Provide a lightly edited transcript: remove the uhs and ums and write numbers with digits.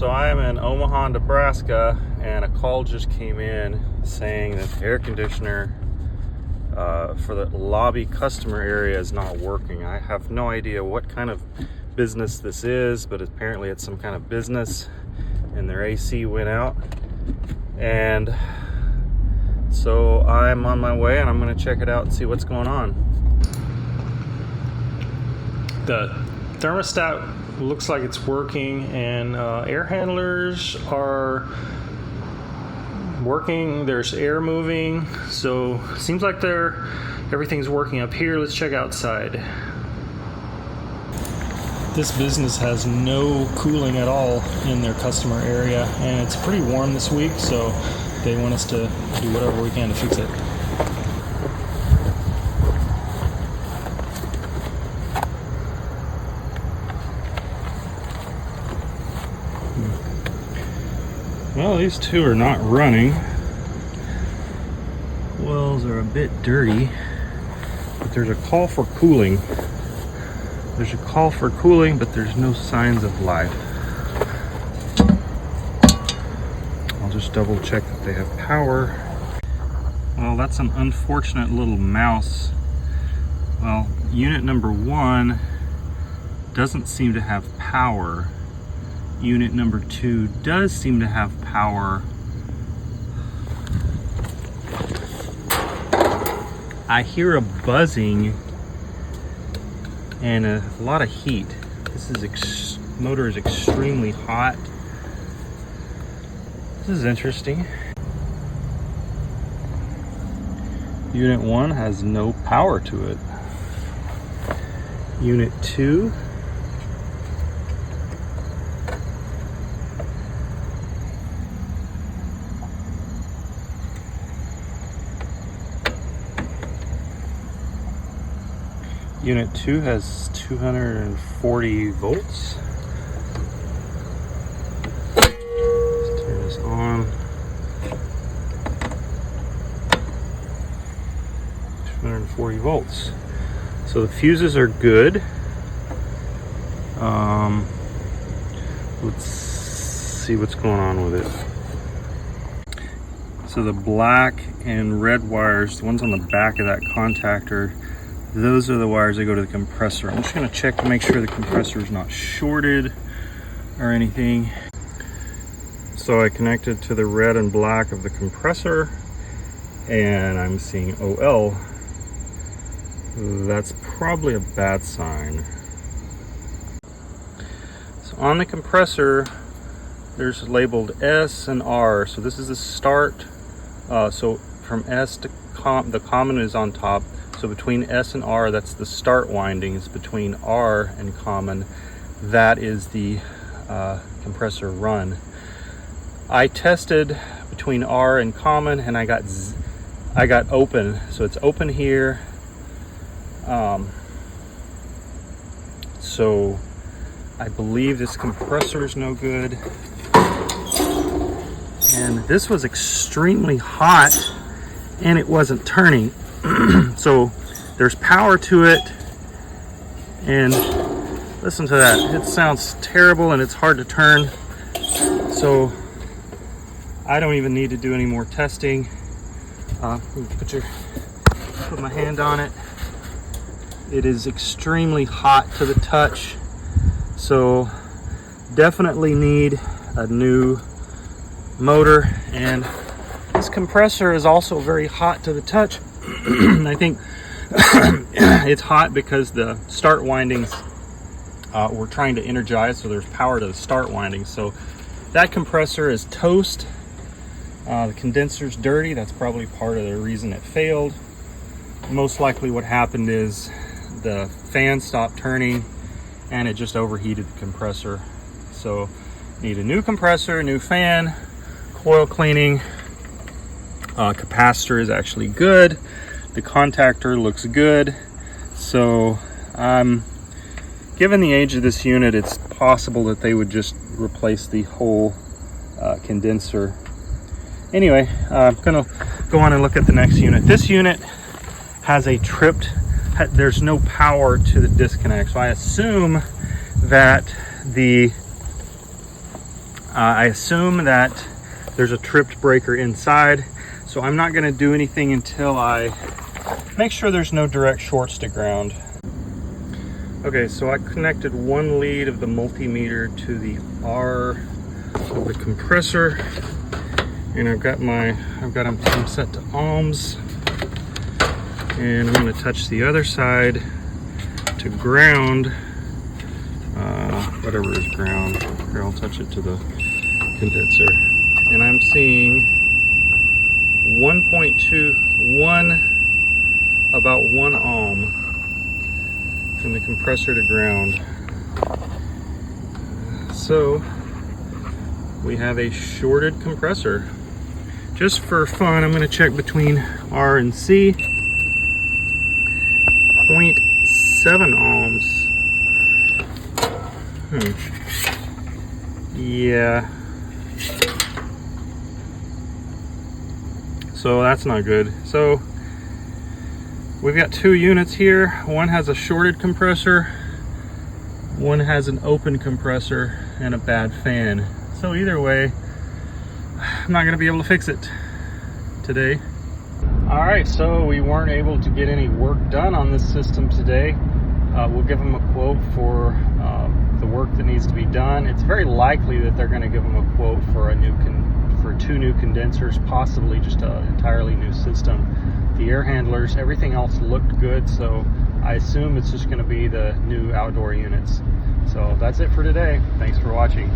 So I am in Omaha, Nebraska, and a call just came in saying that the air conditioner for the lobby customer area is not working. I have no idea what kind of business this is, but apparently it's some kind of business, and their AC went out. And so I'm on my way, and I'm going to check it out and see what's going on. The thermostat looks like it's working, and air handlers are working. There's air moving, so seems like everything's working up here. Let's check outside. This business has no cooling at all in their customer area, and it's pretty warm this week, so they want us to do whatever we can to fix it. Well, these two are not running. Wells are a bit dirty, but there's a call for cooling. There's a call for cooling, but there's no signs of life. I'll just double check that they have power. Well, that's an unfortunate little mouse. Well, unit number 1 doesn't seem to have power. Unit number 2 does seem to have power. I hear a buzzing and a lot of heat. This motor is extremely hot. This is interesting. Unit 1 has no power to it. Unit 2 Unit 2 has 240 volts. Let's turn this on. 240 volts. So the fuses are good. Let's see what's going on with it. So the black and red wires, the ones on the back of that contactor, those are the wires that go to the compressor. I'm just going to check to make sure the compressor is not shorted or anything. So I connected to the red and black of the compressor, and I'm seeing OL. That's probably a bad sign. So on the compressor, there's labeled S and R. So this is the start. So from S to the common is on top. So between S and R, that's the start windings. Between R and common, that is the compressor run. I tested between R and common, and I got open. So it's open here. So I believe this compressor is no good. And this was extremely hot, and it wasn't turning. So there's power to it, and listen to that. It sounds terrible, and it's hard to turn. So I don't even need to do any more testing. Put my hand on it. It is extremely hot to the touch. So definitely need a new motor, and this compressor is also very hot to the touch. I think it's hot because the start windings we're trying to energize, so there's power to the start windings. So that compressor is toast. The condenser's dirty. That's probably part of the reason it failed. Most likely what happened is the fan stopped turning and it just overheated the compressor. So need a new compressor, new fan, coil cleaning. Capacitor is actually good. The contactor looks good. So given the age of this unit, it's possible that they would just replace the whole condenser. Anyway, I'm gonna go on and look at the next unit. This unit has a tripped, there's no power to the disconnect. So I assume that the I assume that there's a tripped breaker inside, so I'm not going to do anything until I make sure there's no direct shorts to ground. Okay, so I connected one lead of the multimeter to the R of the compressor, and I've got them set to ohms, and I'm going to touch the other side to ground, whatever is ground. Here, I'll touch it to the condenser, and I'm seeing 1.21, about 1 ohm from the compressor to ground. So we have a shorted compressor. Just for fun, I'm going to check between R and C. 0.7 ohms. Yeah. So that's not good. So we've got 2 units here. One has a shorted compressor, one has an open compressor and a bad fan. So either way, I'm not going to be able to fix it today. All right, so we weren't able to get any work done on this system today. We'll give them a quote for the work that needs to be done. It's very likely that they're going to give them a quote for for 2 new condensers, possibly just an entirely new system. The air handlers, everything else looked good, so I assume it's just going to be the new outdoor units. So that's it for today. Thanks for watching.